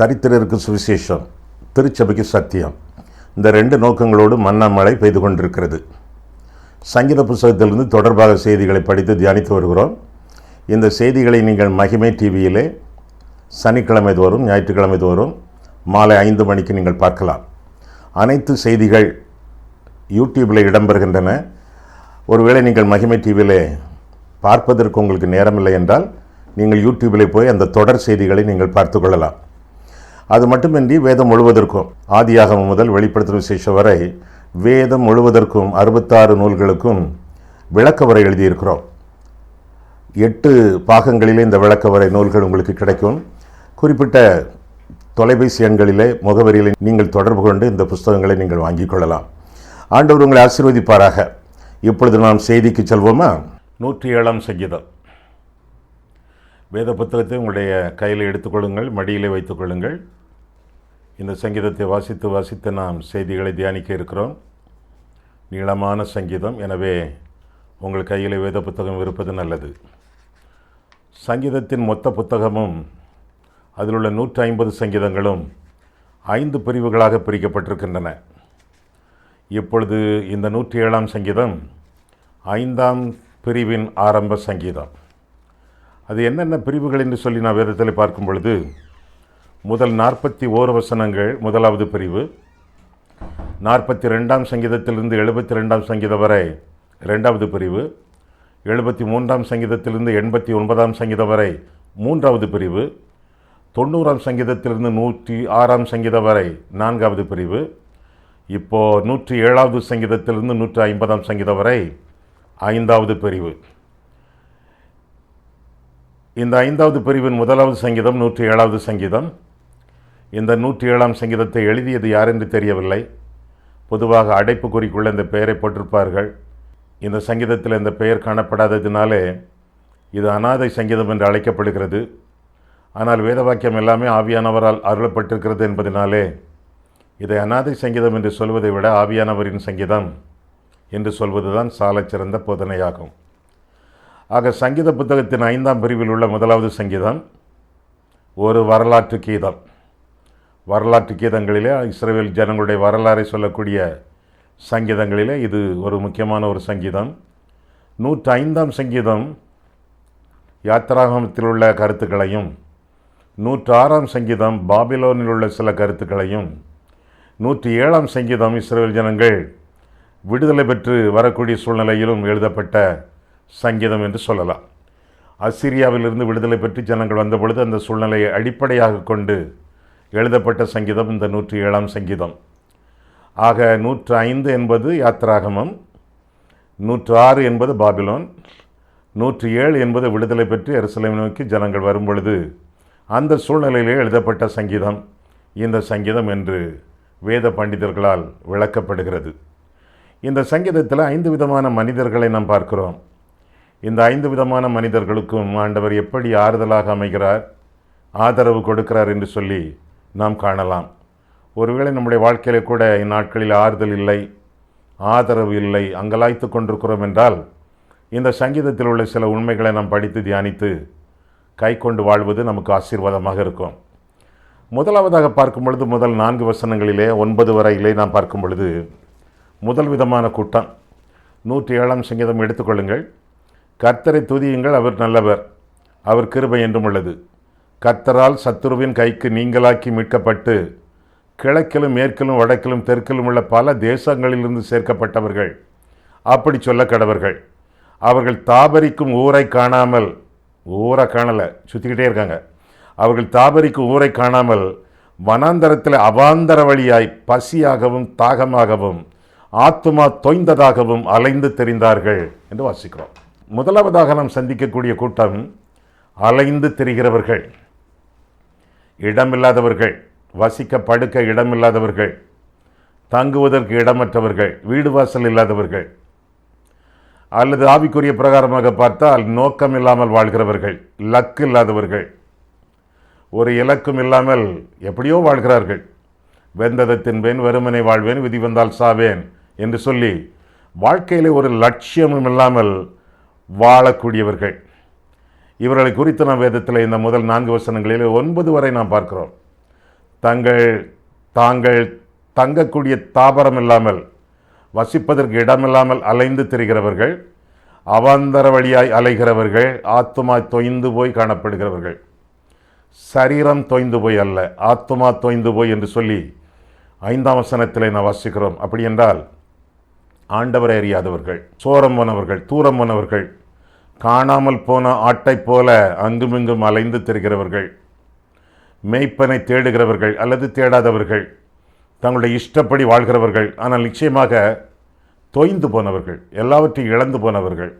தரித்திரருக்கு சுவிசேஷம், திருச்சபைக்கு சத்தியம், இந்த ரெண்டு நோக்கங்களோடு மன்னமழை பெய்து கொண்டிருக்கிறது. சங்கீத புத்தகத்திலிருந்து தொடர்பாக செய்திகளை படித்து தியானித்து வருகிறோம். இந்த செய்திகளை நீங்கள் மகிமை டிவியிலே சனிக்கிழமை தோறும் ஞாயிற்றுக்கிழமை தோறும் மாலை 5 மணிக்கு நீங்கள் பார்க்கலாம். அனைத்து செய்திகள் யூடியூப்பில் இடம்பெறுகின்றன. ஒருவேளை நீங்கள் மகிமை டிவியிலே பார்ப்பதற்கு உங்களுக்கு நேரமில்லை என்றால் நீங்கள் யூடியூபிலே போய் அந்த தொடர் செய்திகளை நீங்கள் பார்த்து கொள்ளலாம். அது மட்டுமின்றி வேதம் முழுவதற்கும், ஆதியாகமம் முதல் வெளிப்படுத்தும் விசேஷம் வரை வேதம் முழுவதற்கும் 66 நூல்களுக்கும் விளக்கவரை எழுதியிருக்கிறோம். 8 பாகங்களிலே இந்த விளக்கவரை நூல்கள் உங்களுக்கு கிடைக்கும். குறிப்பிட்ட தொலைபேசி எண்களிலே முகவரியில் நீங்கள் தொடர்பு கொண்டு இந்த புஸ்தகங்களை நீங்கள் வாங்கிக் கொள்ளலாம். ஆண்டவர் உங்களை ஆசீர்வதிப்பாராக. இப்பொழுது நாம் செய்திக்கு செல்வோமா? 107ஆம் சங்கீதம். வேத புத்தகத்தை உங்களுடைய கையில் எடுத்துக்கொள்ளுங்கள், மடியிலே வைத்துக்கொள்ளுங்கள். இந்த சங்கீதத்தை வாசித்து நாம் செய்திகளை தியானிக்க இருக்கிறோம். நீளமான சங்கீதம், எனவே உங்கள் கையில் வேத புத்தகம் இருப்பது நல்லது. சங்கீதத்தின் மொத்த புத்தகமும் அதில் உள்ள 150 சங்கீதங்களும் 5 பிரிவுகளாக பிரிக்கப்பட்டிருக்கின்றன. இப்பொழுது இந்த 107ஆம் சங்கீதம் 5ஆம் பிரிவின் ஆரம்ப சங்கீதம். அது என்னென்ன பிரிவுகள் என்று சொல்லி நான் வேதத்தில் பார்க்கும் பொழுது, முதல் 41 வசனங்கள் முதலாவது பிரிவு, 42ஆம் சங்கீதத்திலிருந்து 72ஆம் சங்கீதம் வரை 2வது பிரிவு, 73ஆம் சங்கீதத்திலிருந்து 89ஆம் சங்கீதம் வரை 3வது பிரிவு, 90ஆம் சங்கீதத்திலிருந்து 106ஆம் சங்கீதம் வரை 4வது பிரிவு, இப்போது 107வது சங்கீதத்திலிருந்து 150ஆம் சங்கீதம் வரை 5வது பிரிவு. இந்த 5வது பிரிவின் முதலாவது சங்கீதம் 107வது சங்கீதம். இந்த 107ஆம் சங்கீதத்தை எழுதியது யார் என்று தெரியவில்லை. பொதுவாக அடைப்பு குறிக்குள்ள இந்த பெயரை போட்டிருப்பார்கள். இந்த சங்கீதத்தில் இந்த பெயர் காணப்படாததினாலே இது அநாதை சங்கீதம் என்று அழைக்கப்படுகிறது. ஆனால் வேதவாக்கியம் எல்லாமே ஆவியானவரால் அருளப்பட்டிருக்கிறது என்பதனாலே இதை அநாதை சங்கீதம் என்று சொல்வதை விட ஆவியானவரின் சங்கீதம் என்று சொல்வதுதான் சாலச்சிறந்த போதனையாகும். ஆக சங்கீத புத்தகத்தின் 5ஆம் பிரிவில் உள்ள முதலாவது சங்கீதம் ஒரு வரலாற்று கீதம். வரலாற்று கீதங்களிலே, இஸ்ரவேல் ஜனங்களுடைய வரலாறை சொல்லக்கூடிய சங்கீதங்களிலே இது ஒரு முக்கியமான ஒரு சங்கீதம். 105ஆம் சங்கீதம் யாத்திராகமத்தில் உள்ள கருத்துக்களையும், 106ஆம் சங்கீதம் பாபிலோனில் உள்ள சில கருத்துக்களையும், 107ஆம் சங்கீதம் இஸ்ரவேல் ஜனங்கள் விடுதலை பெற்று வரக்கூடிய சூழ்நிலையிலும் எழுதப்பட்ட சங்கீதம் என்று சொல்லலாம். அசிரியாவிலிருந்து விடுதலை பெற்று ஜனங்கள் வந்தபொழுது அந்த சூழ்நிலையை அடிப்படையாக கொண்டு எழுதப்பட்ட சங்கீதம் இந்த 107ஆம் சங்கீதம். ஆக 105 என்பது யாத்திராகமம், 106 என்பது பாபிலோன், 107 என்பது விடுதலை பெற்று எருசலேமை நோக்கி ஜனங்கள் வரும்பொழுது அந்த சூழ்நிலையிலே எழுதப்பட்ட சங்கீதம் இந்த சங்கீதம் என்று வேத பண்டிதர்களால் விளக்கப்படுகிறது. இந்த சங்கீதத்தில் 5 விதமான மனிதர்களை நாம் பார்க்கிறோம். இந்த 5 விதமான மனிதர்களுக்கும் ஆண்டவர் எப்படி ஆறுதலாக அமைகிறார், ஆதரவு கொடுக்கிறார் என்று சொல்லி நாம் காணலாம். ஒருவேளை நம்முடைய வாழ்க்கையில் கூட இந்நாட்களில் ஆறுதல் இல்லை, ஆதரவு இல்லை, அங்கலாய்த்து கொண்டிருக்கிறோம் என்றால் இந்த சங்கீதத்தில் உள்ள சில உண்மைகளை நாம் படித்து தியானித்து கை கொண்டு வாழ்வது நமக்கு ஆசீர்வாதமாக இருக்கும். முதலாவதாக பார்க்கும் பொழுது முதல் 4 வசனங்களிலே 9 வரையிலே நாம் பார்க்கும் பொழுது முதல் விதமான கூட்டம். 107ஆம் சங்கீதம் எடுத்துக்கொள்ளுங்கள். கர்த்தரை துதியுங்கள், அவர் நல்லவர், அவர் கிருபை என்றும் உள்ளது. கர்த்தரால் சத்துருவின் கைக்கு நீங்களாக்கி மீட்கப்பட்டு கிழக்கிலும் மேற்கிலும் வடக்கிலும் தெற்கிலும் உள்ள பல தேசங்களிலிருந்து சேர்க்கப்பட்டவர்கள் அப்படி சொல்ல கடவர்கள். அவர்கள் தாபரிக்கும் ஊரை காணாமல், ஊரை காணலை, சுற்றிக்கிட்டே இருக்காங்க. அவர்கள் தாபரிக்கும் ஊரை காணாமல் வனாந்தரத்தில் அவாந்தர வழியாய் பசியாகவும் தாகமாகவும் ஆத்துமா தொய்ந்ததாகவும் அலைந்து தெரிந்தார்கள் என்று வாசிக்கிறோம். முதலாவதாக நாம் சந்திக்கக்கூடிய கூட்டம் அலைந்து திரிகிறவர்கள், இடமில்லாதவர்கள், வசிக்க படுக்க இடமில்லாதவர்கள், தங்குவதற்கு இடமற்றவர்கள், வீடு வாசல் இல்லாதவர்கள், அல்லது ஆவிக்குரிய பிரகாரமாக பார்த்தால் நோக்கம் இல்லாமல் வாழ்கிறவர்கள், லக்கு இல்லாதவர்கள், ஒரு இலக்கும் இல்லாமல் எப்படியோ வாழ்கிறார்கள். வெந்ததை தின்பேன், வெறுமனை வாழ்வேன், விதி வந்தால் சாவேன் என்று சொல்லி வாழ்க்கையில் ஒரு லட்சியமும் இல்லாமல் வாழக்கூடியவர்கள். இவர்களை குறித்து நாம் வேதத்தில் இந்த முதல் 4 வசனங்களில் 9 வரை நாம் பார்க்கிறோம். தாங்கள் தங்கக்கூடிய தாபரம் இல்லாமல், வசிப்பதற்கு இடமில்லாமல் அலைந்து திரிகிறவர்கள், அவாந்தர வழியாய் அலைகிறவர்கள், ஆத்துமா தொய்ந்து போய் காணப்படுகிறவர்கள். சரீரம் தொய்ந்து போய் அல்ல, ஆத்துமா தொய்ந்து போய் என்று சொல்லி 5ஆம் வசனத்திலே நான் வாசிக்கிறோம். அப்படி என்றால் ஆண்டவரை அறியாதவர்கள், சோரம் போனவர்கள், தூரம் போனவர்கள், காணாமல் போன ஆட்டை போல அங்குமிங்கும் அலைந்து திரிகிறவர்கள், மேய்ப்பனை தேடுகிறவர்கள் அல்லது தேடாதவர்கள், தங்களுடைய இஷ்டப்படி வாழ்கிறவர்கள், ஆனால் நிச்சயமாக தொய்ந்து போனவர்கள், எல்லாவற்றையும் இழந்து போனவர்கள்,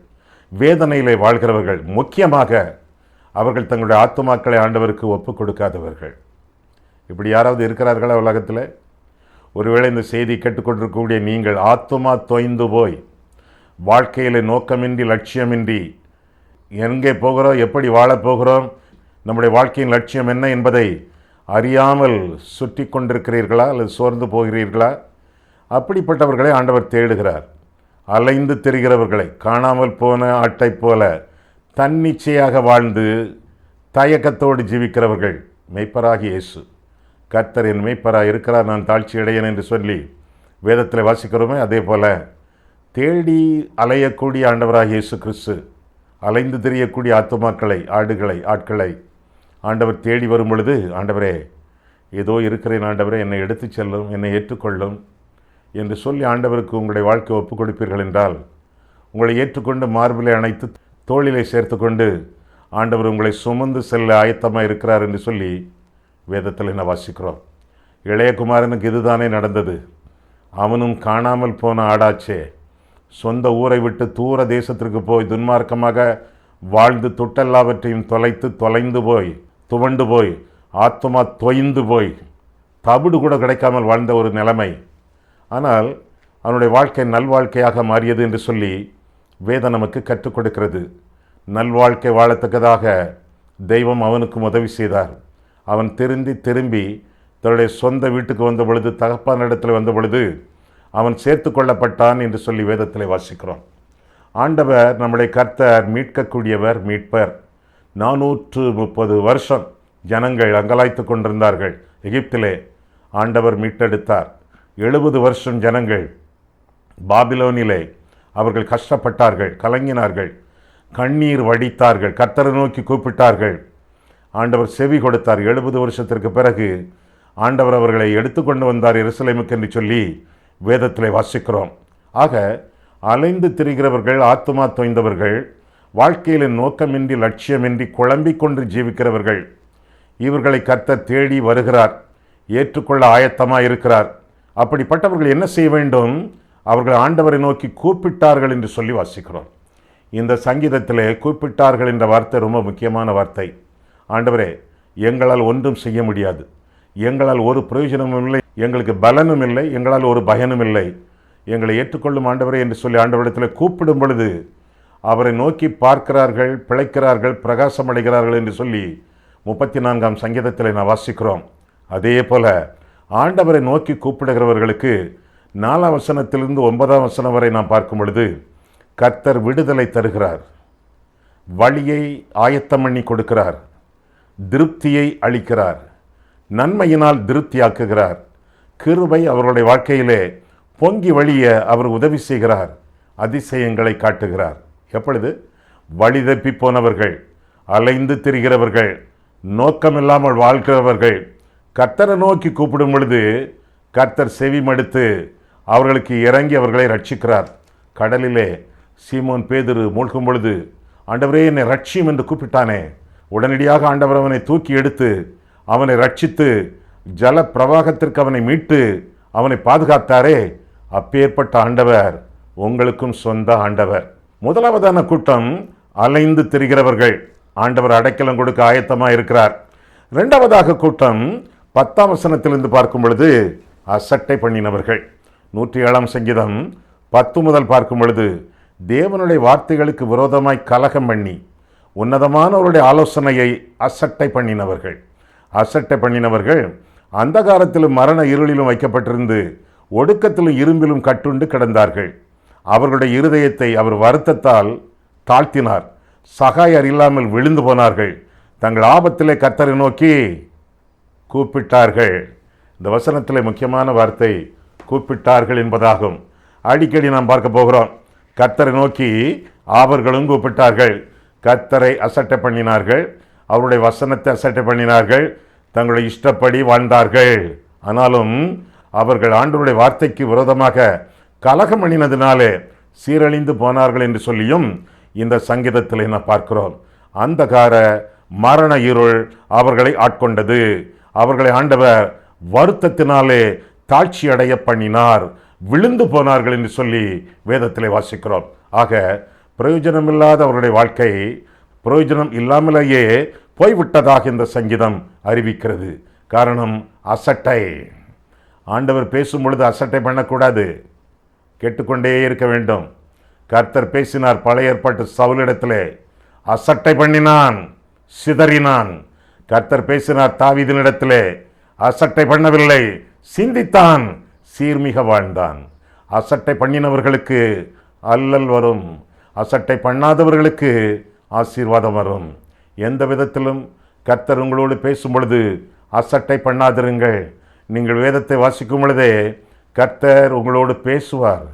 வேதனையிலே வாழ்கிறவர்கள், முக்கியமாக அவர்கள் தங்களுடைய ஆத்துமாக்களை ஆண்டவருக்கு ஒப்புக் கொடுக்காதவர்கள். இப்படி யாராவது இருக்கிறார்களா உலகத்தில்? ஒருவேளை இந்த செய்தி கேட்டுக்கொண்டிருக்கக்கூடிய நீங்கள் ஆத்துமா தொய்ந்து போய் வாழ்க்கையில் நோக்கமின்றி, லட்சியமின்றி, எங்கே போகிறோம், எப்படி வாழப்போகிறோம், நம்முடைய வாழ்க்கையின் லட்சியம் என்ன என்பதை அறியாமல் சுற்றி கொண்டிருக்கிறீர்களா அல்லது சோர்ந்து போகிறீர்களா? அப்படிப்பட்டவர்களை ஆண்டவர் தேடுகிறார். அலைந்து திரிகிறவர்களை, காணாமல் போன ஆட்டை போல தன்னிச்சையாக வாழ்ந்து தயக்கத்தோடு ஜீவிக்கிறவர்கள், மெய்ப்பராகி இயேசு, கர்த்தர் என் மெய்ப்பராக இருக்கிறார், நான் தாழ்ச்சி அடையேன் என்று சொல்லி வேதத்தில் வாசிக்கிறோமே, அதே போல் தேடி அலையக்கூடிய ஆண்டவராக இயேசு கிறிஸ்து அலைந்து திரியக்கூடிய ஆத்துமாக்களை, ஆட்களை ஆண்டவர் தேடி வரும் பொழுது, ஆண்டவரே ஏதோ இருக்கிறேன் ஆண்டவரே, என்னை எடுத்து செல்லும், என்னை ஏற்றுக்கொள்ளும் என்று சொல்லி ஆண்டவருக்கு உங்களுடைய வாழ்க்கை ஒப்புக் கொடுப்பீர்கள் என்றால், உங்களை ஏற்றுக்கொண்டு மார்பிலை அணைத்து தோளிலே சேர்த்து கொண்டு ஆண்டவர் உங்களை சுமந்து செல்ல ஆயத்தமாக இருக்கிறார் என்று சொல்லி வேதத்தில் என்ன வாசிக்கிறோம். இளையகுமாரனுக்கு இதுதானே நடந்தது. அவனும் காணாமல் போன ஆடாச்சே, சொந்த ஊரை விட்டு தூர தேசத்திற்கு போய் துன்மார்க்கமாக வாழ்ந்து தொட்டெல்லாவற்றையும் தொலைந்து போய், துவண்டு போய், ஆத்துமா தொய்ந்து போய், தவிடு கூட கிடைக்காமல் வாழ்ந்த ஒரு நிலைமை. ஆனால் அவனுடைய வாழ்க்கை நல்வாழ்க்கையாக மாறியது என்று சொல்லி வேதம் நமக்கு கற்றுக் கொடுக்கிறது. நல்வாழ்க்கை வாழத்தக்கதாக தெய்வம் அவனுக்கும் உதவி செய்தார். அவன் திரும்பி தன்னுடைய சொந்த வீட்டுக்கு வந்த பொழுது, தகப்பானிடத்தில் வந்த பொழுது அவன் சேர்த்து கொள்ளப்பட்டான் என்று சொல்லி வேதத்தில் வாசிக்கிறோம். ஆண்டவர் நம்முடைய கர்த்தர் மீட்கக்கூடியவர், மீட்பர். 430 வருஷம் ஜனங்கள் அங்கலாய்த்து கொண்டிருந்தார்கள் எகிப்திலே. ஆண்டவர் மீட்டெடுத்தார். 70 வருஷம் ஜனங்கள் பாபிலோனிலே அவர்கள் கஷ்டப்பட்டார்கள், கலங்கினார்கள், கண்ணீர் வடித்தார்கள், கர்த்தரை நோக்கி கூப்பிட்டார்கள். ஆண்டவர் செவி கொடுத்தார். 70 வருஷத்திற்கு பிறகு ஆண்டவர் அவர்களை எடுத்துக்கொண்டு வந்தார் எருசலேமுக்கு என்று சொல்லி வேதத்திலே வாசிக்கிறோம். ஆக அலைந்து திரிகிறவர்கள், ஆத்துமா தொய்ந்தவர்கள், வாழ்க்கையில் நோக்கமின்றி, லட்சியமின்றி குழம்பிக் கொண்டு ஜீவிக்கிறவர்கள், இவர்களை கர்த்தர் தேடி வருகிறார், ஏற்றுக்கொள்ள ஆயத்தமாக இருக்கிறார். அப்படிப்பட்டவர்கள் என்ன செய்ய வேண்டும்? அவர்கள் ஆண்டவரை நோக்கி கூப்பிட்டார்கள் என்று சொல்லி வாசிக்கிறோம். இந்த சங்கீதத்திலே கூப்பிட்டார்கள் என்ற வார்த்தை ரொம்ப முக்கியமான வார்த்தை. ஆண்டவரே, எங்களால் ஒன்றும் செய்ய முடியாது, எங்களால் ஒரு பிரயோஜனமும் இல்லை, எங்களுக்கு பலனும் இல்லை, எங்களால் ஒரு பயனும் இல்லை, எங்களை ஏற்றுக்கொள்ளும் ஆண்டவரே என்று சொல்லி ஆண்டவரிடத்தில் கூப்பிடும் பொழுது அவரை நோக்கி பார்க்கிறார்கள், பிழைக்கிறார்கள், பிரகாசம் அடைகிறார்கள் என்று சொல்லி 34ஆம் சங்கீதத்தில் நான் வாசிக்கிறோம். அதே போல ஆண்டவரை நோக்கி கூப்பிடுகிறவர்களுக்கு 4ஆம் வசனத்திலிருந்து 9ஆம் வசனம் வரை நாம் பார்க்கும் பொழுது கர்த்தர் விடுதலை தருகிறார், வழியை ஆயத்தம் பண்ணி கொடுக்கிறார், திருப்தியை அளிக்கிறார், நன்மையினால் திருப்தியாக்குகிறார், கிருபை அவர்களுடைய வாழ்க்கையிலே பொங்கி வழிய அவர் உதவி செய்கிறார், அதிசயங்களை காட்டுகிறார். எப்பொழுது? வழி தப்பி போனவர்கள், அலைந்து திரிகிறவர்கள், நோக்கமில்லாமல் வாழ்கிறவர்கள் கர்த்தரை நோக்கி கூப்பிடும் பொழுது கர்த்தர் செவி மடுத்து அவர்களுக்கு இறங்கி அவர்களை ரட்சிக்கிறார். கடலிலே சீமோன் பேதுரு மூழ்கும் பொழுது, ஆண்டவரே என்னை ரட்சியும் என்று கூப்பிட்டானே, உடனடியாக ஆண்டவர் அவனை தூக்கி எடுத்து அவனை ரட்சித்து ஜல பிரவாகத்திற்கு அவனை மீட்டு அவனை பாதுகாத்தாரே, அப்பேற்பட்ட ஆண்டவர் உங்களுக்கும் சொந்த ஆண்டவர். முதலாவதான கூட்டம் அலைந்து திரிகிறவர்கள், ஆண்டவர் அடைக்கலம் கொடுக்க ஆயத்தமாக இருக்கிறார். இரண்டாவதாக கூட்டம் 10ஆம் வசனத்திலிருந்து பார்க்கும் பொழுது அசட்டை பண்ணினவர்கள். 107ஆம் சங்கீதம் 10 முதல் பார்க்கும் பொழுது தேவனுடைய வார்த்தைகளுக்கு விரோதமாய் கலகம் பண்ணி உன்னதமானவருடைய ஆலோசனையை அசட்டை பண்ணினவர்கள். அசட்டை பண்ணினவர்கள் அந்தகாரத்திலும் மரண இருளிலும் வைக்கப்பட்டிருந்து ஒடுக்கத்திலும் இரும்பிலும் கட்டுண்டு கிடந்தார்கள். அவர்களுடைய இருதயத்தை அவர் வருத்தத்தால் தாழ்த்தினார், சகாயர் இல்லாமல் விழுந்து போனார்கள், தங்கள் ஆபத்திலே கர்த்தரை நோக்கி கூப்பிட்டார்கள். இந்த வசனத்தில் முக்கியமான வார்த்தை கூப்பிட்டார்கள் என்பதாகும். அடிக்கடி நாம் பார்க்க போகிறோம். கர்த்தரை நோக்கி அவர்களும் கூப்பிட்டார்கள். கர்த்தரை அசட்டை பண்ணினார்கள், அவருடைய வசனத்தை அசட்டை பண்ணினார்கள், தங்களுடைய இஷ்டப்படி வாழ்ந்தார்கள். ஆனாலும் அவர்கள் ஆண்டவருடைய வார்த்தைக்கு விரோதமாக கலகம் பண்ணினதினாலே சீரழிந்து போனார்கள் என்று சொல்லியும் இந்த சங்கீதத்தில் நாம் பார்க்கிறோம். அந்தகார மரண இருள் அவர்களை ஆட்கொண்டது. அவர்களை ஆண்டவர் வருத்தத்தினாலே தாழ்ச்சி அடைய பண்ணினார், விழுந்து போனார்கள் என்று சொல்லி வேதத்திலே வாசிக்கிறோம். ஆக பிரயோஜனமில்லாத அவருடைய வாழ்க்கை பிரயோஜனம் இல்லாமலேயே போய்விட்டதாக இந்த சங்கீதம் அறிவிக்கிறது. காரணம் அசட்டை. ஆண்டவர் பேசும் பொழுது அசட்டை பண்ணக்கூடாது, கேட்டுக்கொண்டே இருக்க வேண்டும். கர்த்தர் பேசினார் பழைய ஏற்பாட்டு சவுலிடத்திலே, அசட்டை பண்ணினான், சிதறினான். கர்த்தர் பேசினார் தாவீதினிடத்திலே, அசட்டை பண்ணவில்லை, சிந்தித்தான், சீர்மிக வாழ்ந்தான். அசட்டை பண்ணினவர்களுக்கு அல்லல் வரும், அசட்டை பண்ணாதவர்களுக்கு ஆசீர்வாதம் வரும். எந்த விதத்திலும் கர்த்தர் உங்களோடு பேசும் பொழுது அசட்டை பண்ணாதிருங்கள். நீங்கள் வேதத்தை வாசிக்கும் பொழுதே கர்த்தர் உங்களோடு பேசுவார்.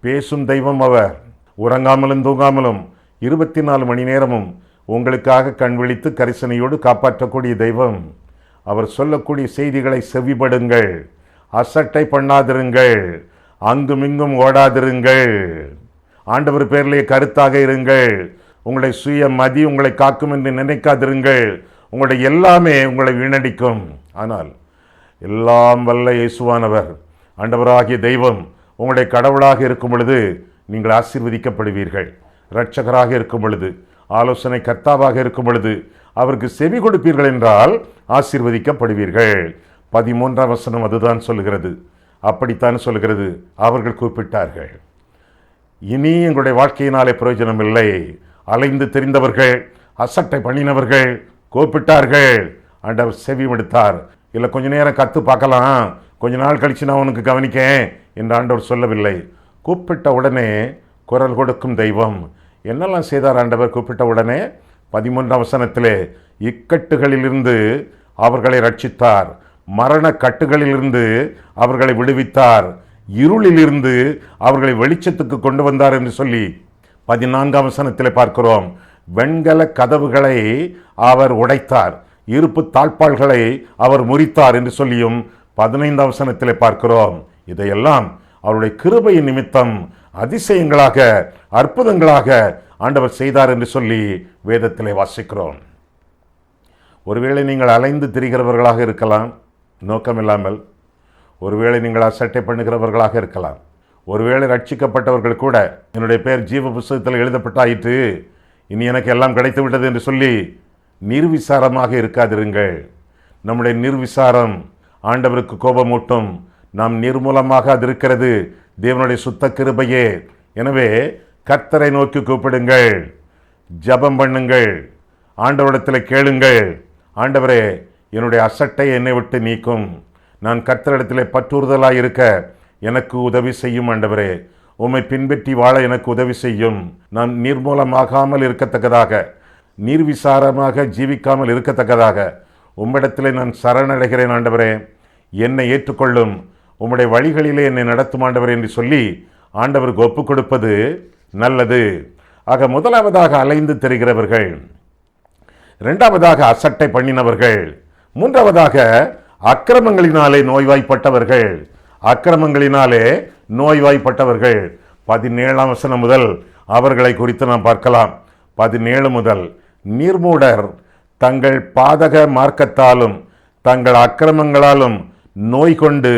பேசும் தெய்வம் அவர். உறங்காமலும் தூங்காமலும் 24 மணி நேரமும் உங்களுக்காக கண் விழித்து கரிசனையோடு காப்பாற்றக்கூடிய தெய்வம். அவர் சொல்லக்கூடிய செய்திகளை செவிப்படுங்கள். அசட்டை பண்ணாதிருங்கள், அங்குமிங்கும் ஓடாதிருங்கள். ஆண்டவர் பேரிலே கருத்தாக இருங்கள். உங்களுடைய சுய மதி உங்களை காக்கும் என்று நினைக்காதிருங்கள். உங்களுடைய எல்லாமே உங்களை வீணடிக்கும். ஆனால் எல்லாம் வல்ல இயேசுவானவர், ஆண்டவராகிய தெய்வம் உங்களுடைய கடவுளாக இருக்கும் பொழுது நீங்கள் ஆசீர்வதிக்கப்படுவீர்கள். இரட்சகராக இருக்கும் பொழுது, ஆலோசனை கர்த்தாவாக இருக்கும் பொழுது அவருக்கு செவி கொடுப்பீர்கள் என்றால் ஆசீர்வதிக்கப்படுவீர்கள். 13ஆம் வசனம் அதுதான் சொல்லுகிறது. அப்படித்தான் சொல்லுகிறது. அவர்கள் கூப்பிட்டார்கள். இனி எங்களுடைய வாழ்க்கையினாலே பிரயோஜனம் இல்லை. அலைந்து தெரிந்தவர்கள், அசட்டை பண்ணினவர்கள் கூப்பிட்டார்கள். ஆண்டவர் செவி மடுத்தார். இல்லை கொஞ்ச நேரம் கற்று பார்க்கலாம், கொஞ்ச நாள் கழிச்சு நான் உனக்கு கவனிக்கேன் என்று ஆண்டவர் சொல்லவில்லை. கூப்பிட்ட உடனே குரல் கொடுக்கும் தெய்வம். என்னெல்லாம் செய்தார் ஆண்டவர் கூப்பிட்ட உடனே? 13ஆம் வசனத்திலே இக்கட்டுகளிலிருந்து அவர்களை ரட்சித்தார், மரண கட்டுகளிலிருந்து அவர்களை விடுவித்தார், இருளிலிருந்து அவர்களை வெளிச்சத்துக்கு கொண்டு வந்தார் என்று சொல்லி 14ஆம் வசனத்திலே பார்க்கிறோம். வெண்கல கதவுகளை அவர் உடைத்தார், இருப்பு தாழ்பாள்களை அவர் முறித்தார் என்று சொல்லியும் 15ஆம் வசனத்திலே பார்க்கிறோம். இதையெல்லாம் அவருடைய கிருபையின் நிமித்தம் அதிசயங்களாக, அற்புதங்களாக ஆண்டவர் செய்தார் என்று சொல்லி வேதத்திலே வாசிக்கிறோம். ஒருவேளை நீங்கள் அலைந்து திரிகிறவர்களாக இருக்கலாம், நோக்கமில்லாமல். ஒருவேளை நீங்கள் அசட்டை பண்ணுகிறவர்களாக இருக்கலாம். ஒருவேளை ரட்சிக்கப்பட்டவர்கள் கூட, என்னுடைய பெயர் ஜீவ புஸ்தகத்தில் எழுதப்பட்டாயிற்று, இனி எனக்கு எல்லாம் கிடைத்து விட்டது என்று சொல்லி நிர்விசாரமாக இருக்காதிருங்கள். நம்முடைய நிர்விசாரம் ஆண்டவருக்கு கோபமூட்டும். நாம் நிர்மூலமாக அது இருக்கிறது தேவனுடைய சுத்த கிருபையே. எனவே கர்த்தரை நோக்கி கூப்பிடுங்கள், ஜெபம் பண்ணுங்கள், ஆண்டவரிடத்தில் கேளுங்கள். ஆண்டவரே, என்னுடைய அசட்டை என்னை விட்டு நீக்கும். நான் கர்த்தரிடத்தில் பற்றுறுதலாக இருக்க எனக்கு உதவி செய்யும். ஆண்டவரே, உம்மை பின்பற்றி வாழ எனக்கு உதவி செய்யும். நான் நிர்மூலமாகாமல் இருக்கத்தக்கதாக, நிர்விசாரமாக ஜீவிக்காமல் இருக்கத்தக்கதாக உம்மிடத்திலே நான் சரணடைகிறேன். ஆண்டவரே, என்னை ஏற்றுக்கொள்ளும், உம்முடைய வழிகளிலே என்னை நடத்தும் ஆண்டவரே என்று சொல்லி ஆண்டவருக்கு ஒப்பு கொடுப்பது நல்லது. ஆக முதலாவதாக அலைந்து தெரிகிறவர்கள், இரண்டாவதாக அசட்டை பண்ணினவர்கள், மூன்றாவதாக அக்கிரமங்களினாலே நோய்வாய்ப்பட்டவர்கள். அக்கிரமங்களினாலே நோய்வாய்ப்பட்டவர்கள் 17ஆம் வசனம் முதல் அவர்களை குறித்து நாம் பார்க்கலாம். 17 முதல், நீர்மூடர் தங்கள் பாதக மார்க்கத்தாலும் தங்கள் அக்கிரமங்களாலும் நோய் கொண்டு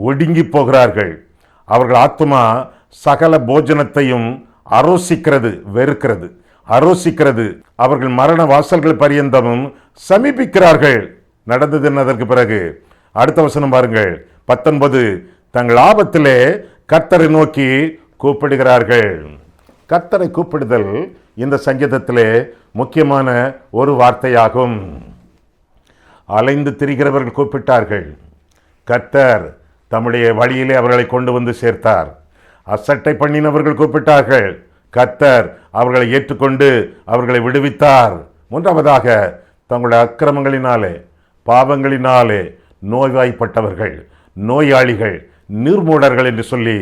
ஒடுங்கி போகிறார்கள். அவர்கள் ஆத்துமா சகல போஜனத்தையும் அரோசிக்கிறது, வெறுக்கிறது, அரோசிக்கிறது. அவர்கள் மரண வாசல்கள் பரியந்தமும் சமீபிக்கிறார்கள். நடந்தது என்ன அதற்கு பிறகு? அடுத்த வசனம் பாருங்கள், 19. தங்கள் ஆபத்திலே கர்த்தரை நோக்கி கூப்பிடுகிறார்கள். கர்த்தரை கூப்பிடுதல் இந்த சங்கீதத்திலே முக்கியமான ஒரு வார்த்தையாகும். அலைந்து திரிகிறவர்கள் கூப்பிட்டார்கள், கர்த்தர் தம்முடைய வழியிலே அவர்களை கொண்டு வந்து சேர்த்தார். அசட்டை பண்ணினவர்கள் கூப்பிட்டார்கள், கர்த்தர் அவர்களை ஏற்றுக்கொண்டு அவர்களை விடுவித்தார். மூன்றாவதாக, தங்களுடைய அக்கிரமங்களினாலே பாவங்களினாலே நோய்வாய்ப்பட்டவர்கள், நோயாளிகள், நீர்மூடர்கள் என்று சொல்லி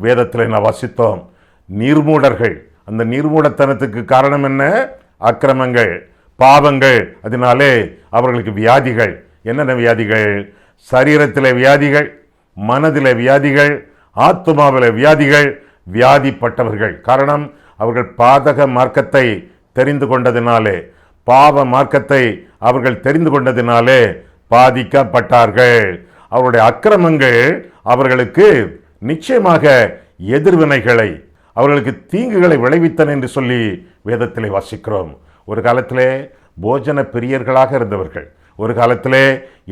வேதத்தில் நான் வாசித்தோம். நீர்மூடர்கள், அந்த நீர்மூடத்தனத்துக்கு காரணம் என்ன? அக்கிரமங்கள், பாவங்கள். அதனாலே அவர்களுக்கு வியாதிகள். என்னென்ன வியாதிகள்? சரீரத்தில் வியாதிகள், மனதில் வியாதிகள், ஆத்துமாவில் வியாதிகள், வியாதிப்பட்டவர்கள். காரணம், அவர்கள் பாதக மார்க்கத்தை தெரிந்து கொண்டதினாலே, பாவ மார்க்கத்தை அவர்கள் தெரிந்து கொண்டதினாலே பாதிக்கப்பட்டார்கள். அவருடைய அக்கிரமங்கள் அவர்களுக்கு நிச்சயமாக எதிர்வினைகளை, அவர்களுக்கு தீங்குகளை விளைவித்தன என்று சொல்லி வேதத்திலே வாசிக்கிறோம். ஒரு காலத்திலே போஜன பிரியர்களாக இருந்தவர்கள், ஒரு காலத்திலே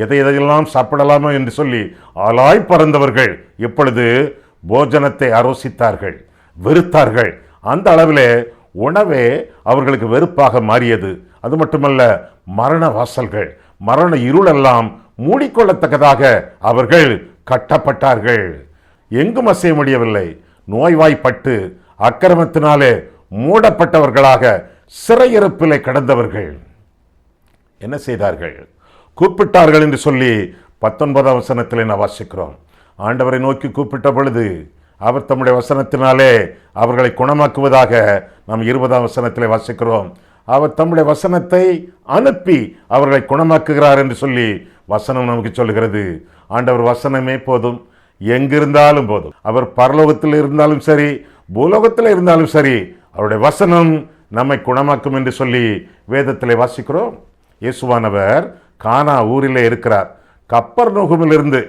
எதையெல்லாம் சாப்பிடலாமோ என்று சொல்லி ஆளாய் பறந்தவர்கள் எப்பொழுது போஜனத்தை ஆரோசித்தார்கள், வெறுத்தார்கள். அந்த அளவிலே உணவே அவர்களுக்கு வெறுப்பாக மாறியது. அது மட்டுமல்ல, மரண வாசல்கள், மரண இருளெல்லாம் மூடிக்கொள்ளத்தக்கதாக அவர்கள் கட்டப்பட்டார்கள். எங்கும் அசைய முடியவில்லை. நோய்வாய்ப்பட்டு அக்கிரமத்தினாலே மூடப்பட்டவர்களாக சிறையிருப்பிலே கடந்தவர்கள் என்ன செய்தார்கள்? கூப்பிட்டார்கள் என்று சொல்லி 19ஆம் வசனத்திலே நான் வாசிக்கிறோம். ஆண்டவரை நோக்கி கூப்பிட்ட பொழுது அவர் தம்முடைய வசனத்தினாலே அவர்களை குணமாக்குவதாக நாம் 20ஆம் வசனத்திலே வாசிக்கிறோம். அவர் தம்முடைய வசனத்தை அனுப்பி அவர்களை குணமாக்குகிறார் என்று சொல்லி வசனம் நமக்கு சொல்கிறது. ஆண்டவர் வசனமே போதும், எங்கிருந்தாலும் போதும். அவர் பரலோகத்தில் இருந்தாலும் சரி, பூலோகத்தில் இருந்தாலும் சரி, அவருடைய வசனம் நம்மை குணமாக்கும் என்று சொல்லி வேதத்திலே வாசிக்கிறோம். இயேசுவானவர் கானா ஊரிலே இருக்கிறார். கப்பர்நகூமிலிருந்து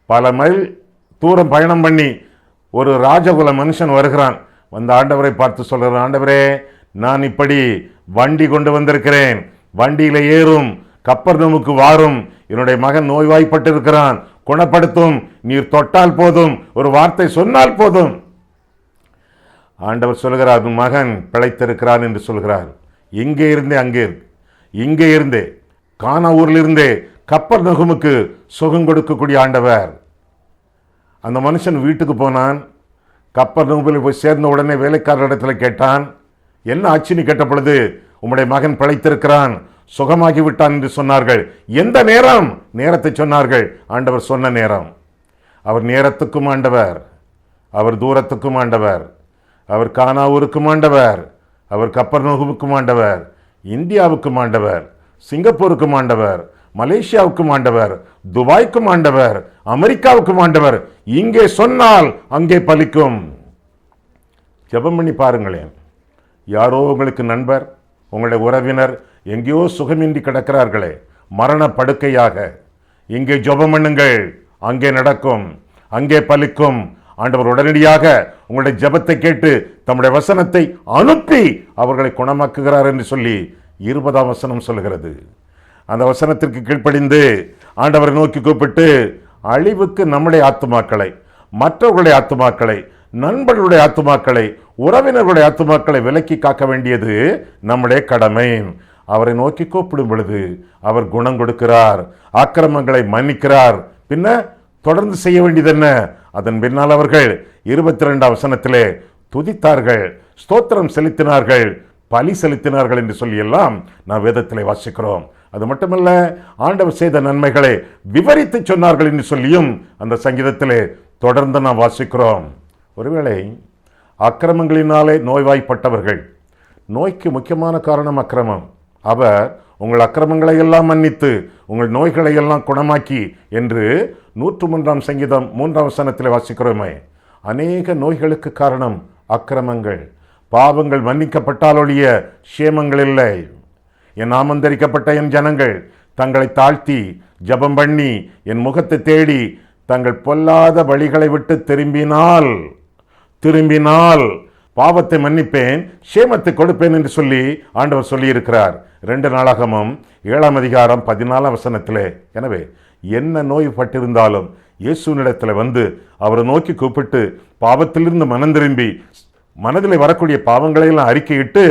பல மைல் தூரம் பயணம் பண்ணி ஒரு ராஜகுல மனுஷன் வருகிறான். வந்த ஆண்டவரை பார்த்து சொல்கிறான், ஆண்டவரே, நான் இப்படி வண்டி கொண்டு வந்திருக்கிறேன், வண்டியில ஏறும், கப்பர்நகூமுக்கு வாரும், என்னுடைய மகன் நோய்வாய்ப்பட்டு இருக்கிறான், குணப்படுத்தும், நீர் தொட்டால் போதும், ஒரு வார்த்தை சொன்னால் போதும். ஆண்டவர் சொல்கிறார், உன் மகன் பிழைத்திருக்கிறான் என்று சொல்கிறார். இங்கே இருந்தே இங்கே இருந்தே கானா ஊரிலிருந்தே கப்பர்நகூமுக்கு சுகம் கொடுக்கக்கூடிய ஆண்டவர். அந்த மனுஷன் வீட்டுக்கு போனான். கப்பர்நகூமில் போய் சேர்ந்த உடனே வேலைக்காரரிடத்தில் கேட்டான், என்ன ஆச்சுன்னு கேட்ட பொழுது, உம்முடைய மகன் பிழைத்திருக்கிறான், சுகமாகி விட்டான் என்று சொன்னார்கள். எந்த நேரம்? நேரத்தை சொன்னார்கள். ஆண்டவர் சொன்ன நேரம். அவர் நேரத்துக்கும் ஆண்டவர், அவர் தூரத்துக்கும் ஆண்டவர், அவர் கானா ஊருக்கும் ஆண்டவர், அவர் கப்பர்நகூமுக்கும் ஆண்டவர், இந்தியாவுக்கும் ஆண்டவர், சிங்கப்பூருக்கும் ஆண்டவர், மலேசியாவுக்கும் ஆண்டவர், துபாய்க்கும் ஆண்டவர், அமெரிக்காவுக்கும் ஆண்டவர். இங்கே சொன்னால் அங்கே பலிக்கும். ஜெபம் பண்ணி பாருங்களேன். யாரோ உங்களுக்கு நண்பர், உங்களுடைய உறவினர் எங்கேயோ சுகமின்றி கிடக்கிறார்களே, மரண படுக்கையாக, இங்கே ஜெபம் பண்ணுங்கள், அங்கே நடக்கும், அங்கே பலிக்கும். ஆண்டவர் உடனடியாக உங்களுடைய ஜெபத்தை கேட்டு தம்முடைய வசனத்தை அனுப்பி அவர்களை குணமாக்குகிறார் என்று சொல்லி 20ஆம் வசனம் சொல்கிறது. அந்த வசனத்திற்கு கீழ்ப்படிந்து ஆண்டவரை நோக்கி கூப்பிட்டு அழிவுக்கு நம்முடைய ஆத்துமாக்களை, மற்றவர்களுடைய ஆத்துமாக்களை, நண்பர்களுடைய ஆத்துமாக்களை, உறவினர்களுடைய ஆத்துமாக்களை விலக்கி காக்க வேண்டியது நம்முடைய கடமை. அவரை நோக்கி கூப்பிடும் பொழுது அவர் குணம் கொடுக்கிறார், அக்கிரமங்களை மன்னிக்கிறார். பின்ன தொடர்ந்து செய்ய வேண்டியது என்ன? அதன் பின்னால் அவர்கள் 22ஆம் வசனத்திலே துதித்தார்கள், ஸ்தோத்திரம் செலுத்தினார்கள், பலி செலுத்தினார்கள் என்று சொல்லி எல்லாம் நான் வேதத்திலே வாசிக்கிறோம். அது மட்டுமல்ல, ஆண்டவர் செய்த நன்மைகளை விவரித்து சொன்னார்கள் என்று சொல்லியும் அந்த சங்கீதத்திலே தொடர்ந்து நாம் வாசிக்கிறோம். ஒருவேளை அக்கிரமங்களினாலே நோய்வாய்ப்பட்டவர்கள், நோய்க்கு முக்கியமான காரணம் அக்கிரமம். அவர் உங்கள் அக்கிரமங்களை எல்லாம் மன்னித்து உங்கள் நோய்களை எல்லாம் குணமாக்கி என்று 103ஆம் சங்கீதம் 3ஆம் வசனத்தில் வாசிக்கிறோமே. அநேக நோய்களுக்கு காரணம் அக்கிரமங்கள். பாவங்கள் மன்னிக்கப்பட்டாலொழிய சேமங்கள் இல்லை. என் நாமந்தரிக்கப்பட்ட என் ஜனங்கள் தங்களை தாழ்த்தி ஜெபம் பண்ணி என் முகத்தை தேடி தங்கள் பொல்லாத வழிகளை விட்டு திரும்பினால் பாவத்தை மன்னிப்பேன், சேமத்தை கொடுப்பேன் என்று சொல்லி ஆண்டவர் சொல்லியிருக்கிறார். 2 நாளாகமம் 7ஆம் அதிகாரம் 14ஆம் வசனத்திலே. எனவே என்ன நோய் பட்டிருந்தாலும் இயேசுவினிடத்தில் வந்து அவரை நோக்கி கூப்பிட்டு பாவத்திலிருந்து மனம் திரும்பி மனதில் வரக்கூடிய பாவங்களை எல்லாம் அறிக்கையிட்டு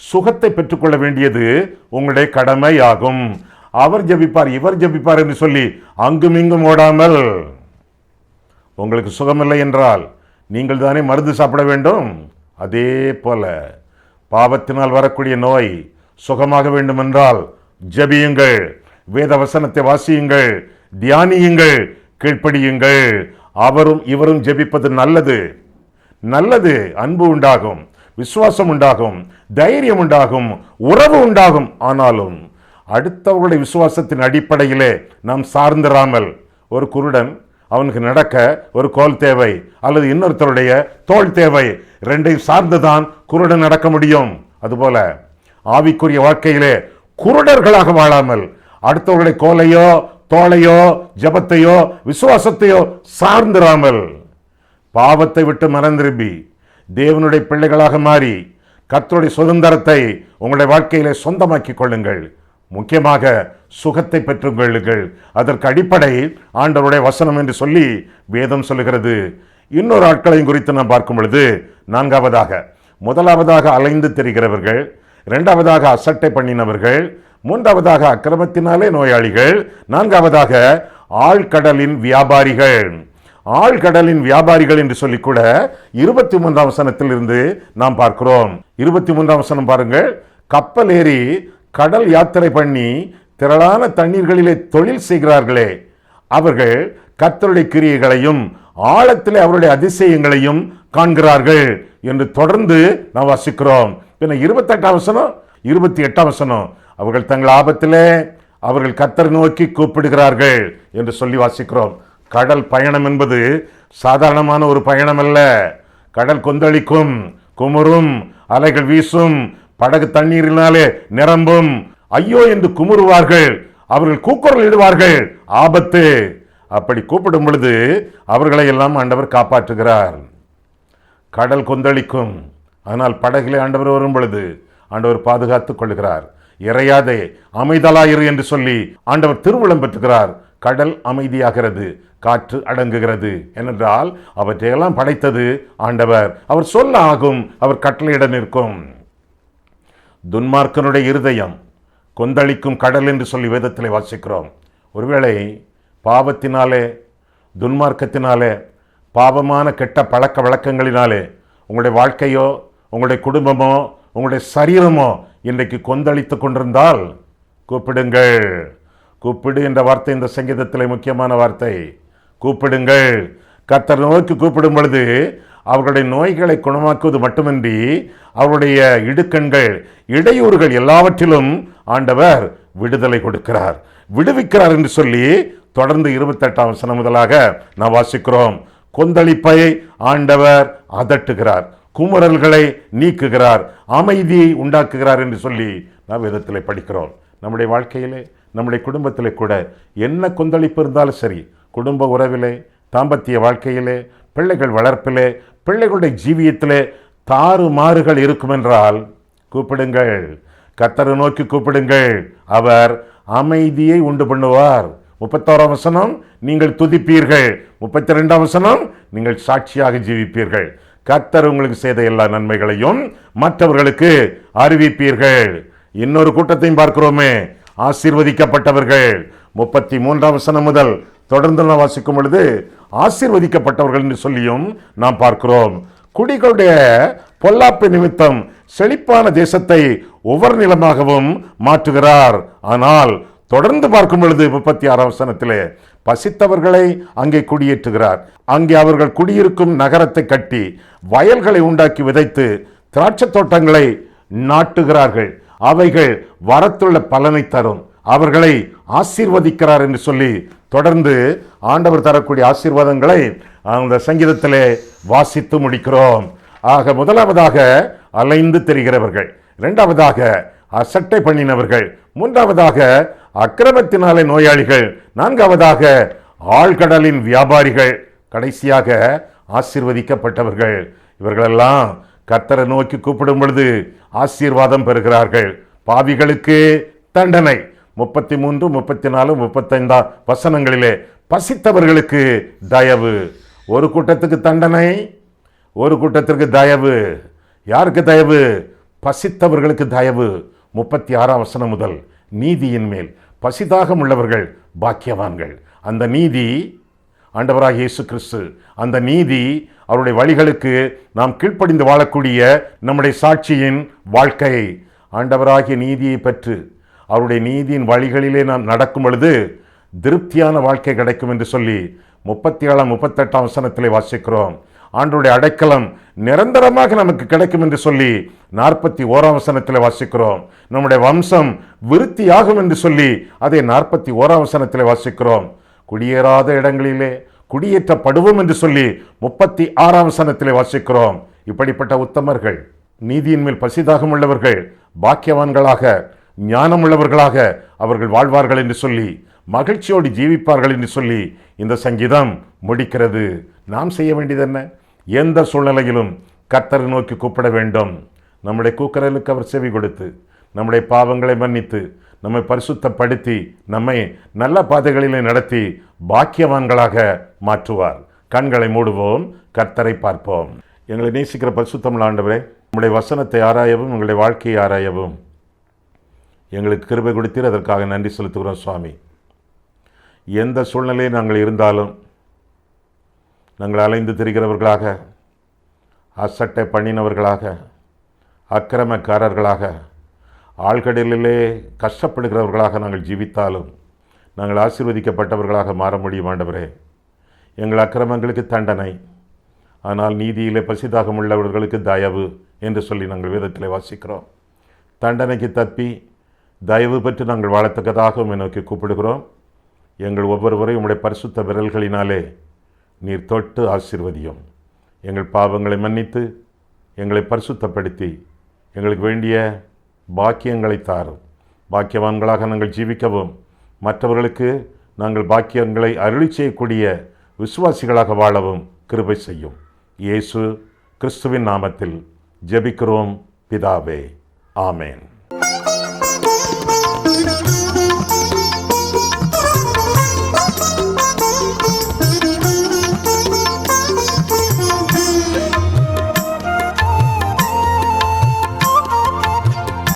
சுகத்தை பெற்றுக்கொள்ள வேண்டியது உங்களுடைய கடமையாகும். அவர் ஜெபிப்பார், இவர் ஜெபிப்பார் என்று சொல்லி அங்கும் இங்கும் ஓடாமல், உங்களுக்கு சுகமில்லை என்றால் நீங்கள் தானே மருந்து சாப்பிட வேண்டும். அதே போல பாவத்தினால் வரக்கூடிய நோய் சுகமாக வேண்டுமென்றால் ஜெபியுங்கள், வேத வசனத்தை வாசியுங்கள், தியானியுங்கள், கீழ்ப்படியுங்கள். அவரும் இவரும் ஜெபிப்பது நல்லது. நல்லது. அன்பு உண்டாகும், விசுவாசம் உண்டாகும், தைரியம் உண்டாகும், உறவு உண்டாகும். ஆனாலும் அடுத்தவர்களுடைய விசுவாசத்தின் அடிப்படையிலே நாம் சார்ந்திராமல், ஒரு குருடன் அவனுக்கு நடக்க ஒரு கோல் தேவை, அல்லது இன்னொருத்தருடைய தோள் தேவை. ரெண்டையும் சார்ந்துதான் குருடன் நடக்க முடியும். அதுபோல ஆவிக்குரிய வாழ்க்கையிலே குருடர்களாக வாழாமல், அடுத்தவர்களுடைய கோலையோ தோளையோ ஜபத்தையோ விசுவாசத்தையோ சார்ந்திராமல், பாவத்தை விட்டு மனம் திரும்பி தேவனுடைய பிள்ளைகளாக மாறி கர்த்தருடைய சுதந்திரத்தை உங்களுடைய வாழ்க்கையிலே சொந்தமாக்கி கொள்ளுங்கள். முக்கியமாக சுகத்தை பெற்றுக்கொள்ளுங்கள். அதற்கு அடிப்படை ஆண்டவருடைய வசனம் என்று சொல்லி வேதம் சொல்லுகிறது. இன்னொரு ஆட்களையும் குறித்து நாம் பார்க்கும் பொழுது, முதலாவதாக அலைந்து திரிகிறவர்கள், இரண்டாவதாக அசட்டை பண்ணினவர்கள், மூன்றாவதாக அக்கிரமத்தினாலே நோயாளிகள், நான்காவதாக ஆழ்கடலின் வியாபாரிகள். ஆழ்கடலின் வியாபாரிகள் என்று சொல்லி கூட 23ஆம் வசனத்தில் இருந்து நாம் பார்க்கிறோம். 23ஆம் வசனம் பாருங்கள். கப்பல் ஏறி கடல் யாத்திரை பண்ணி திரளான தண்ணீர்களிலே தொழில் செய்கிறார்களே, அவர்கள் கர்த்தருடைய கிரியைகளையும் ஆழத்திலே அவருடைய அதிசயங்களையும் காண்கிறார்கள் என்று தொடர்ந்து நாம் வாசிக்கிறோம். பின்ன 28ஆம் வசனம் 28ஆம் வசனம், அவர்கள் தங்கள் ஆபத்திலே அவர்கள் கர்த்தரை நோக்கி கூப்பிடுகிறார்கள் என்று சொல்லி வாசிக்கிறோம். கடல் பயணம் என்பது சாதாரணமான ஒரு பயணம் அல்ல. கடல் கொந்தளிக்கும், குமுறும், அலைகள் வீசும், படகு தண்ணீரினாலே நிரம்பும். ஐயோ என்று குமுறுவார்கள், அவர்கள் கூக்குரல் இடுவார்கள், ஆபத்து. அப்படி கூப்பிடும் பொழுது அவர்களை எல்லாம் ஆண்டவர் காப்பாற்றுகிறார். கடல் கொந்தளிக்கும், ஆனால் படகிலே ஆண்டவர் வரும் பொழுது ஆண்டவர் பாதுகாத்துக் கொள்கிறார். இறையாதே, அமைதலாயிரு என்று சொல்லி ஆண்டவர் திருவுளம் பெற்றுகிறார். கடல் அமைதியாகிறது, காற்று அடங்குகிறது. ஏனென்றால் அவற்றையெல்லாம் படைத்தது ஆண்டவர். அவர் சொல்ல ஆகும், அவர் கட்டளையிட நிற்கும். துன்மார்க்கனுடைய இருதயம் கொந்தளிக்கும் கடல் என்று சொல்லி வேதத்திலே வாசிக்கிறோம். ஒருவேளை பாவத்தினாலே, துன்மார்க்கத்தினாலே, பாவமான கெட்ட பழக்க வழக்கங்களினாலே உங்களுடைய வாழ்க்கையோ, உங்களுடைய குடும்பமோ, உங்களுடைய சரீரமோ இன்றைக்கு கொந்தளித்து கொண்டிருந்தால் கூப்பிடுங்கள். கூப்பிடு என்ற வார்த்தை இந்த சங்கீதத்திலே முக்கியமான வார்த்தை. கூப்பிடுங்கள். கர்த்தர் நோக்கி கூப்பிடும் பொழுது அவர்களுடைய நோய்களை குணமாக்குவது மட்டுமின்றி அவருடைய இடுக்கண்கள், இடையூறுகள் எல்லாவற்றிலும் ஆண்டவர் விடுதலை கொடுக்கிறார், விடுவிக்கிறார் என்று சொல்லி தொடர்ந்து 28ஆம் வசனம் முதலாக நாம் வாசிக்கிறோம். கொந்தளிப்பை ஆண்டவர் அதட்டுகிறார், குமுறல்களை நீக்குகிறார், அமைதியை உண்டாக்குகிறார் என்று சொல்லி நாம் வேதத்திலே படிக்கிறோம். நம்முடைய வாழ்க்கையிலே, நம்முடைய குடும்பத்திலே கூட என்ன கொந்தளிப்பு இருந்தாலும் சரி, குடும்ப உறவிலே, தாம்பத்திய வாழ்க்கையிலே, பிள்ளைகள் வளர்ப்பிலே, பிள்ளைகளுடைய ஜீவியத்திலே தாறுமாறுகள் இருக்கும் என்றால் கூப்பிடுங்கள். கர்த்தரை நோக்கி கூப்பிடுங்கள், அவர் அமைதியை உண்டு பண்ணுவார். 31ஆம் வசனம், நீங்கள் துதிப்பீர்கள். 32ஆம் வசனம், நீங்கள் சாட்சியாக ஜீவிப்பீர்கள். கர்த்தர் உங்களுக்கு செய்த எல்லா நன்மைகளையும் மற்றவர்களுக்கு அறிவிப்பீர்கள். இன்னொரு கூட்டத்தையும் பார்க்கிறோமே, ஆசீர்வதிக்கப்பட்டவர்கள். 33ஆம் வசனம் முதல் தொடர்ந்து நாம் வாசிக்கும் பொழுது ஆசீர்வதிக்கப்பட்டவர்கள் என்று சொல்லியும் நாம் பார்க்கிறோம். குடிகளுடைய பொல்லாப்பு நிமித்தம் செழிப்பான தேசத்தை ஒவ்வொரு நிலமாகவும் மாற்றுகிறார். ஆனால் தொடர்ந்து பார்க்கும் பொழுது 36ஆம் வசனத்திலே பசித்தவர்களை அங்கே குடியேற்றுகிறார். அங்கே அவர்கள் குடியிருக்கும் நகரத்தை கட்டி வயல்களை உண்டாக்கி விதைத்து திராட்சை தோட்டங்களை நாட்டுகிறார்கள். அவைகள் வரத்துள்ள பலனை தரும், அவர்களை ஆசீர்வதிக்கிறார் என்று சொல்லி தொடர்ந்து ஆண்டவர் தரக்கூடிய ஆசீர்வாதங்களை அந்த சங்கீதத்திலே வாசித்து முடிக்கிறோம். ஆக முதலாவதாக அலைந்து தெரிகிறவர்கள், இரண்டாவதாக அசட்டை பண்ணினவர்கள், மூன்றாவதாக அக்கிரமத்தினாலே நோயாளிகள், நான்காவதாக ஆழ்கடலின் வியாபாரிகள், கடைசியாக ஆசீர்வதிக்கப்பட்டவர்கள். இவர்களெல்லாம் கர்த்தரை நோக்கி கூப்பிடும் பொழுது ஆசீர்வாதம் பெறுகிறார்கள். பாவிகளுக்கு தண்டனை 33, 34, 35 வசனங்களிலே பசித்தவர்களுக்கு தயவு. ஒரு கூட்டத்துக்கு தண்டனை, ஒரு கூட்டத்திற்கு தயவு. யாருக்கு தயவு? பசித்தவர்களுக்கு தயவு. 36ஆம் வசனம் முதல் நீதியின் மேல் பசிதாகம் உள்ளவர்கள் பாக்கியவான்கள். அந்த நீதி ஆண்டவராகிய இயேசு கிறிஸ்து, அந்த நீதி அவருடைய வழிகளுக்கு நாம் கீழ்ப்படிந்து வாழக்கூடிய நம்முடைய சாட்சியின் வாழ்க்கை. ஆண்டவராகிய நீதியை பெற்று அவருடைய நீதியின் வழிகளிலே நாம் நடக்கும் பொழுது திருப்தியான வாழ்க்கை கிடைக்கும் என்று சொல்லி 37 38 வசனத்திலே வாசிக்கிறோம். ஆண்டவருடைய அடைக்கலம் நிரந்தரமாக நமக்கு கிடைக்கும் என்று சொல்லி 41 வசனத்திலே வாசிக்கிறோம். நம்முடைய வம்சம் விருத்தியாகும் என்று சொல்லி அதை 41 வசனத்திலே வாசிக்கிறோம். குடியேறாத இடங்களிலே குடியேற்றப்படுவோம் என்று சொல்லி 36 வசனத்திலே வாசிக்கிறோம். இப்படிப்பட்ட உத்தமர்கள், நீதியின் மேல் பசிதாகம் உள்ளவர்கள், பாக்கியவான்களாக ஞானம் உள்ளவர்களாக அவர்கள் வாழ்வார்கள் என்று சொல்லி, மகிழ்ச்சியோடு ஜீவிப்பார்கள் என்று சொல்லி இந்த சங்கீதம் முடிக்கிறது. நாம் செய்ய வேண்டியது என்ன? எந்த சூழ்நிலையிலும் கர்த்தரை நோக்கி கூப்பிட வேண்டும். நம்முடைய கூக்குரலுக்கு அவர் செவி கொடுத்து நம்முடைய பாவங்களை மன்னித்து நம்மை பரிசுத்தப்படுத்தி நம்மை நல்ல பாதைகளிலே நடத்தி பாக்கியவான்களாக மாற்றுவார். கண்களை மூடுவோம், கர்த்தரை பார்ப்போம். எங்களை நேசிக்கிற பரிசுத்தமுள்ள ஆண்டவரே, நம்முடைய வசனத்தை ஆராயவும் எங்களுடைய வாழ்க்கையை ஆராயவும் எங்களுக்கு கிருபை கொடுத்தீர். அதற்காக நன்றி செலுத்துகிறோம் சுவாமி. எந்த சூழ்நிலையில் நாங்கள் இருந்தாலும் நாங்கள் அலைந்து திரிகிறவர்களாக, அசட்டை பண்ணினவர்களாக, அக்கிரமக்காரர்களாக, ஆழ்கடலிலே கஷ்டப்படுகிறவர்களாக நாங்கள் ஜீவித்தாலும் நாங்கள் ஆசீர்வதிக்கப்பட்டவர்களாக மாற முடியும் ஆண்டவரே. எங்கள் அக்கிரமங்களுக்கு தண்டனை, ஆனால் நீதியிலே பசிதாகம் உள்ளவர்களுக்கு தயவு என்று சொல்லி நாங்கள் வேதத்திலே வாசிக்கிறோம். தண்டனைக்கு தப்பி தயவு பெற்று நாங்கள் வாழத்தக்கதாக உம்மை நோக்கி கூப்பிடுகிறோம். எங்கள் ஒவ்வொருவரையும் உம்முடைய பரிசுத்த விரல்களினாலே நீர் தொட்டு ஆசீர்வதியும். எங்கள் பாவங்களை மன்னித்து எங்களை பரிசுத்தப்படுத்தி எங்களுக்கு வேண்டிய பாக்கியங்களை தாரும். பாக்கியவான்களாக நாங்கள் ஜீவிக்கவும் மற்றவர்களுக்கு நாங்கள் பாக்கியங்களை அருளி செய்யக்கூடிய விசுவாசிகளாக வாழவும் கிருபை செய்யும். இயேசு கிறிஸ்துவின் நாமத்தில் ஜெபிக்கிறோம் பிதாவே. ஆமேன்.